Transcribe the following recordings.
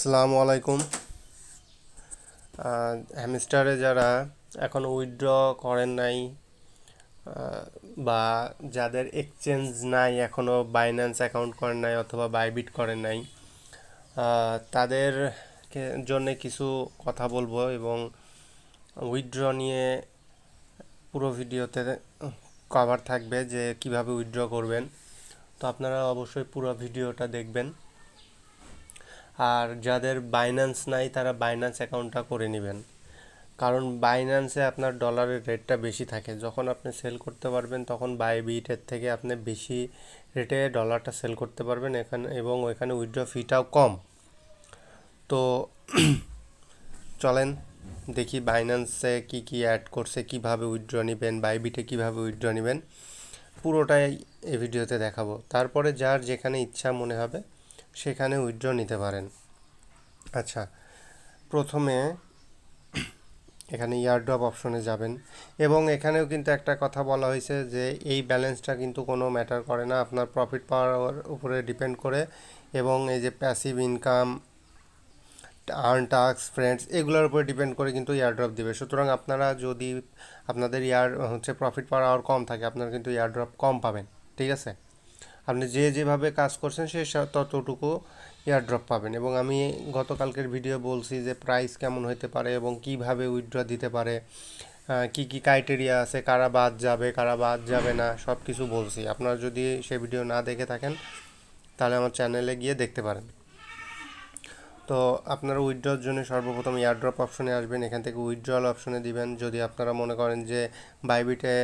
আসসালামু আলাইকুম। হ্যামস্টারে যারা এখনও উইথড্র করেন নাই বা যাদের এক্সচেঞ্জ নাই, এখনও বাইন্যান্স অ্যাকাউন্ট করেন নাই অথবা বাইবিট করেন নাই, তাদের জন্য কিছু কথা বলবো এবং উইথড্র নিয়ে পুরো ভিডিওতে কভার থাকবে যে কিভাবে উইথড্র করবেন। তো আপনারা অবশ্যই পুরো ভিডিওটা দেখবেন। আর যাদের বাইন্যান্স নাই তারা বাইন্যান্স অ্যাকাউন্টটা করে নেবেন, কারণ বাইন্যান্সে আপনার ডলারের রেটটা বেশি থাকে। যখন আপনি সেল করতে পারবেন তখন বাইবিটের থেকে আপনি বেশি রেটে ডলারটা সেল করতে পারবেন এখানে, এবং ওইখানে উইথড্র ফিটাও কম। তো চলেন দেখি বাইন্যান্সে কি কি অ্যাড করছে, কিভাবে উইথড্র নেবেন, বাইবিটে কিভাবে উইথড্র নেবেন, পুরোটাই এই ভিডিওতে দেখাবো। তারপরে যার যেখানে ইচ্ছা মনে হবে সেখানে উইথড্র নিতে পারেন। আচ্ছা, প্রথমে এখানে ইয়ারড্রপ অপশনে যাবেন, এবং এখানেও কিন্তু একটা কথা বলা হয়েছে যে এই ব্যালেন্সটা কিন্তু কোনো ম্যাটার করে না, আপনার প্রফিট পাওয়ার উপরে ডিপেন্ড করে, এবং এই যে passive income, earn task, friends, এগুলোর উপরে ডিপেন্ড করে কিন্তু ইয়ারড্রপ দিবে। সুতরাং আপনারা যদি আপনাদের প্রফিট পাওয়ার আওয়ার কম থাকে, আপনারা কিন্তু ইয়ারড্রপ কম পাবেন। ঠিক আছে, আপনি যেভাবে কাজ করছেন সে ততটুকু এয়ারড্রপ পাবেন। এবং আমি গতকালকের ভিডিও বলছি যে প্রাইস কেমন হতে পারে এবং কিভাবে উইথড্র দিতে পারে, কি কি ক্রাইটেরিয়া আছে, কারা বাদ যাবে কারা বাদ যাবে না, সব কিছু বলছি। আপনারা যদি সে ভিডিও না দেখে থাকেন তাহলে আমার চ্যানেলে গিয়ে দেখতে পারেন। তো আপনারা উইথড্রর জন্য সর্বপ্রথম এয়ারড্রপ অপশনে আসবেন, এখান থেকে উইথড্রল অপশনে দিবেন। যদি আপনারা মনে করেন যে বাইবিটে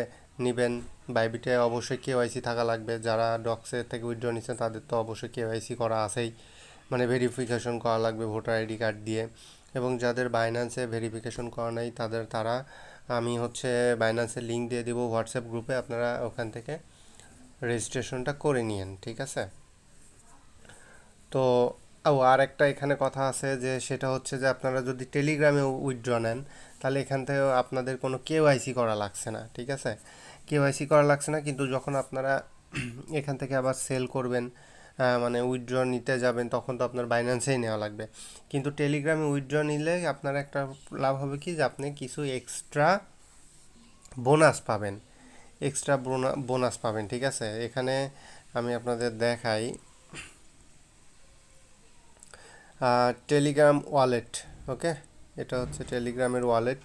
নেবেন, বাইবিটে অবশ্যই কেওয়াইসি থাকা লাগবে। যারা ডক্সের থেকে উইথড্র নিচ্ছেন তাদের তো অবশ্যই কেওয়াইসি করা আছেই, মানে ভেরিফিকেশন করা লাগবে ভোটার আইডি কার্ড দিয়ে। এবং যাদের বাইন্যান্সে ভেরিফিকেশন করা নাই তারা আমি বাইন্যান্সের লিঙ্ক দিয়ে দিব হোয়াটসঅ্যাপ গ্রুপে, আপনারা ওখান থেকে রেজিস্ট্রেশনটা করে নিন। ঠিক আছে। তো আর একটা এখানে কথা আছে যে সেটা হচ্ছে যে আপনারা যদি টেলিগ্রামে উইথড্র নেন তাহলে এখান থেকে আপনাদের কোনো কেওয়াইসি করা লাগছে না। ঠিক আছে, কেওয়াইসি করা লাগছে না, কিন্তু যখন আপনারা এখান থেকে আবার সেল করবেন, মানে উইথড্র নিতে যাবেন, তখন তো আপনার বাইন্যান্সেই নেওয়া লাগবে। কিন্তু টেলিগ্রামে উইথড্র নিলে আপনার একটা লাভ হবে কি, যে আপনি কিছু এক্সট্রা বোনাস পাবেন, এক্সট্রা বোনাস পাবেন। ঠিক আছে, এখানে আমি আপনাদের দেখাই টেলিগ্রাম ওয়ালেট। ওকে, এটা হচ্ছে টেলিগ্রামের ওয়ালেট,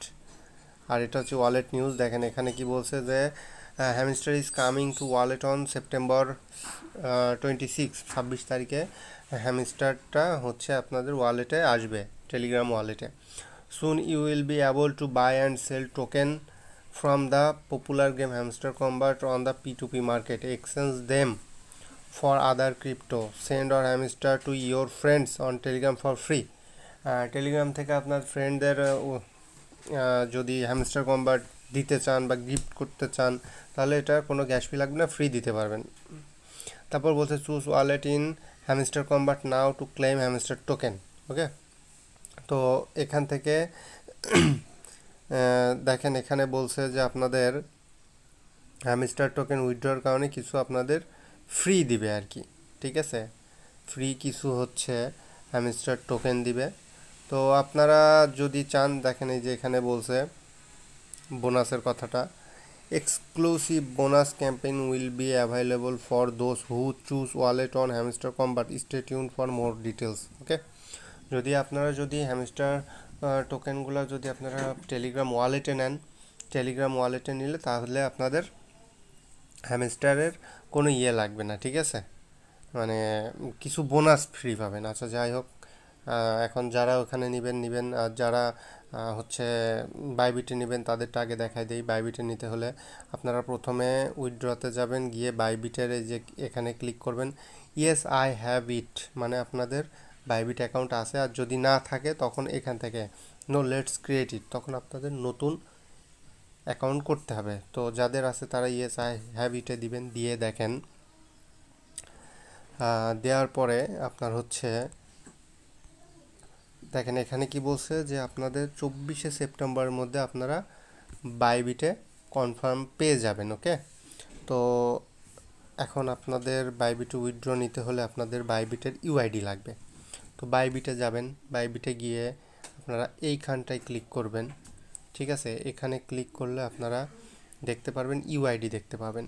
আর এটা হচ্ছে ওয়ালেট নিউজ। দেখেন এখানে কি বলছে যে Hamster is coming to wallet on September 26 তারিখে হ্যামস্টারটা হচ্ছে আপনাদের ওয়ালেটে আসবে, টেলিগ্রাম ওয়ালেটে। Soon you will be able to buy and sell token from the popular game Hamster Kombat on the P2P market, exchange them for other crypto, send or hamster to your friends on telegram for free। Telegram থেকে আপনার ফ্রেন্ডদের যদি hamster combat দিতে চান বা gift করতে চান তাহলে এটা কোনো গ্যাস ফি লাগবে না, ফ্রি দিতে পারবেন। তারপর বলছে choose wallet in Hamster Kombat now to claim Hamster token. Okay, তো এখান থেকে দেখেন এখানে বলছে যে আপনাদের হ্যামস্টার টোকেন উইথড্রর কারণে কিছু আপনাদের ফ্রি দিবে আর কি। ঠিক আছে, ফ্রি কিছু হ্যামস্টার টোকেন দিবে। তো আপনারা যদি চান, দেখেন এই যে এখানে বলছে বোনাসের কথাটা, exclusive bonus campaign will be available for those who choose wallet on Hamster Kombat, stay tune for more details. Okay, যদি হ্যামস্টার টোকেনগুলো যদি আপনারা টেলিগ্রাম ওয়ালেটে নেন, টেলিগ্রাম ওয়ালেটে নিলে তাহলে আপনাদের হ্যামস্টারের কোনো লাগবে না। ঠিক আছে, মানে কিছু বোনাস ফ্রি পাবেন। আচ্ছা, যাই হোক, এখন যারা ওখানে নেবেন, আর যারা বাইবিটে নেবেন তাদেরটা আগে দেখাই দেই। বাইবিটে নিতে হলে আপনারা প্রথমে উইথড্রতে যাবেন, গিয়ে বাইবিটের এই যে এখানে ক্লিক করবেন, ইয়েস আই হ্যাভ ইট, মানে আপনাদের বাইবিট অ্যাকাউন্ট আছে। আর যদি না থাকে তখন এখান থেকে নো লেটস ক্রিয়েট ইট, তখন আপনাদের নতুন অ্যাকাউন্ট করতে হবে। তো যাদের আছে তারা ইয়েস আই হ্যাভ ইটে দিবেন, দিয়ে দেখেন দেওয়ার পরে আপনার দেখেন এখানে কি বলছে যে আপনাদের 24 সেপ্টেম্বরের মধ্যে আপনারা বাইবিটে কনফার্ম পেয়ে যাবেন। ওকে, তো এখন আপনাদের বাইবিটে উইথড্র নিতে হলে আপনাদের বাইবিটের ইউআইডি লাগবে। তো বাইবিটে যাবেন, বাইবিটে গিয়ে আপনারা এইখানটায় ক্লিক করবেন। ঠিক আছে, এখানে ক্লিক করলে আপনারা দেখতে পারবেন ইউআইডি দেখতে পাবেন।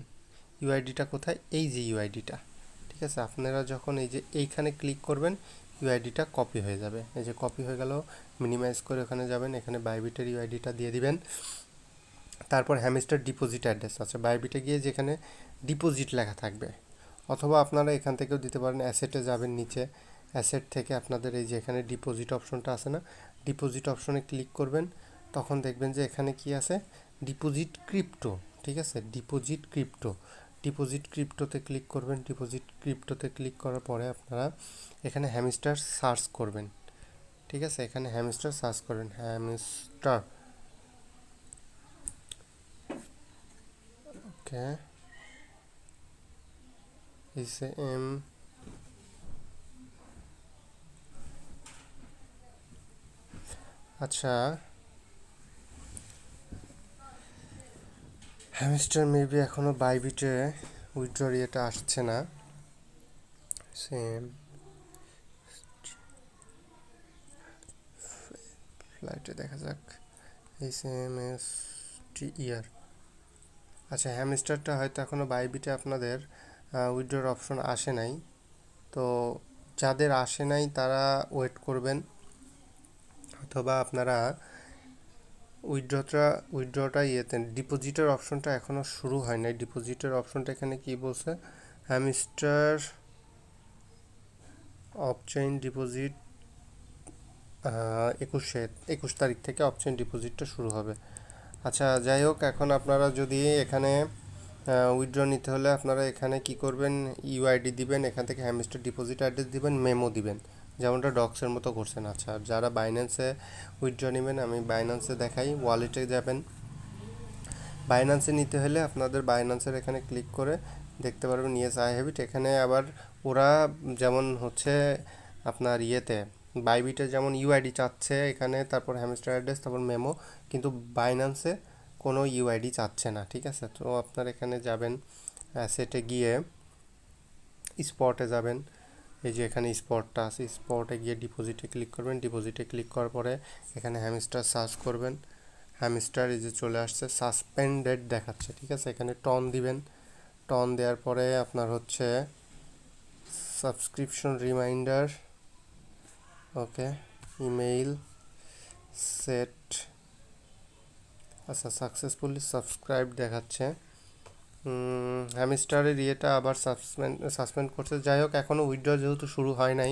ইউআইডিটা কোথায়? এই যে ইউআইডিটা। ঠিক আছে, আপনারা যখন এই যে এইখানে ক্লিক করবেন ইউআইডিটা কপি হয়ে যাবে। এই যে কপি হয়ে গেল, মিনিমাইজ করে ওখানে যাবেন, এখানে বাইবিটের ইউআইডিটা দিয়ে দিবেন। তারপর হ্যামস্টার ডিপোজিট অ্যাড্রেস আছে, বাইবিটে গিয়ে যেখানে ডিপোজিট লেখা থাকবে, অথবা আপনারা এখান থেকেও দিতে পারেন। অ্যাসেটে যাবেন, নিচে অ্যাসেট থেকে আপনাদের এই যে এখানে ডিপোজিট অপশনটা আছে না, ডিপোজিট অপশনে ক্লিক করবেন। তখন দেখবেন যে এখানে কি আছে, ডিপোজিট ক্রিপ্টো। ঠিক আছে, ডিপোজিট ক্রিপ্টো, ডিপোজিট ক্রিপ্টোতে ক্লিক করবেন। ডিপোজিট ক্রিপ্টোতে ক্লিক করার পরে আপনারা এখানে হ্যামস্টার সার্চ করবেন। ঠিক আছে, এখানে হ্যামস্টার সার্চ করবেন, হ্যামস্টার। ওকে, এম, আচ্ছা, হ্যামস্টার মেবি এখনও বাইবিটে উইথড্র ইয়েটা আসছে না। সেম ফ্লাইটে দেখা যাক, HMSTER। আচ্ছা, হ্যামস্টারটা হয়তো এখনও বাইবিটে আপনাদের উইথড্রর অপশন আসে নাই। তো যাদের আসে নাই তারা ওয়েট করবেন, অথবা আপনারা উইথড্রটা ইয়েতে ডিপোজিটের অপশনটা এখনও শুরু হয় নাই। ডিপোজিটের অপশনটা এখানে কি বলছে, হ্যামস্টার অফচেইন ডিপোজিট 21 তারিখ থেকে অফচেইন ডিপোজিটটা শুরু হবে। আচ্ছা, যাই হোক, এখন আপনারা যদি এখানে উইথড্র নিতে হলে আপনারা এখানে কি করবেন, ইউআইডি দিবেন, এখান থেকে হ্যামস্টার ডিপোজিট অ্যাড্রেস দিবেন, মেমো দিবেন, যেমনটা ডক্সের মতো করছেন। আচ্ছা, আর যারা বাইন্যান্সে উইথড্র নেবেন, আমি বাইন্যান্সে দেখাই, ওয়ালেটে যাবেন। বাইন্যান্সে নিতে হলে আপনাদের বাইন্যান্সের এখানে ক্লিক করে দেখতে পারবেন ইয়েস আই হ্যাভ ইট। এখানে আবার ওরা যেমন হচ্ছে আপনার ইয়েতে বাইবিটে যেমন ইউআইডি চাচ্ছে এখানে, তারপর হ্যামস্টার অ্যাড্রেস, তারপর মেমো, কিন্তু বাইন্যান্সে কোনো ইউআইডি চাচ্ছে না। ঠিক আছে, তো আপনার এখানে যাবেন, সেটে গিয়ে স্পটে যাবেন। এই যে এখানে স্পটটা আছে, স্পটে গিয়ে ডিপোজিটে ক্লিক করবেন। ডিপোজিটে ক্লিক করার পরে এখানে হ্যামস্টার সার্চ করবেন। হ্যামস্টার এই যে চলে আসছে, সাসপেন্ডেড দেখাচ্ছে। ঠিক আছে, এখানে টন দিবেন। টন দেওয়ার পরে আপনার হচ্ছে সাবস্ক্রিপশন রিমাইন্ডার, ওকে, ইমেইল সেট, আচ্ছা, সাকসেসফুলি সাবস্ক্রাইব দেখাচ্ছে। হ্যামস্টারের ইয়েটা আবার সাসপেন্ড করছে। যাই হোক, এখনও উইথড্র যেহেতু শুরু হয় নাই,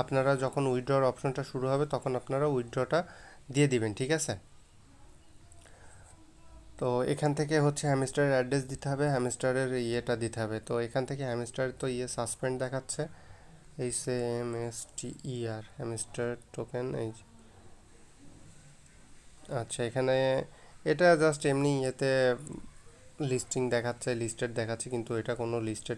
আপনারা যখন উইথড্রর অপশনটা শুরু হবে তখন আপনারা উইথড্রটা দিয়ে দিবেন। ঠিক আছে, তো এখান থেকে হচ্ছে হ্যামস্টারের অ্যাড্রেস দিতে হবে, হ্যামস্টারের ইয়েটা দিতে হবে। তো এখান থেকে হ্যামস্টার তো সাসপেন্ড দেখাচ্ছে, HMSTER, হ্যামস্টার টোকেন, এই যে। আচ্ছা, এখানে এটা জাস্ট এমনি লিস্টিং দেখাচ্ছে, লিস্টেড দেখাচ্ছে, কিন্তু এটা কোনো লিস্টেড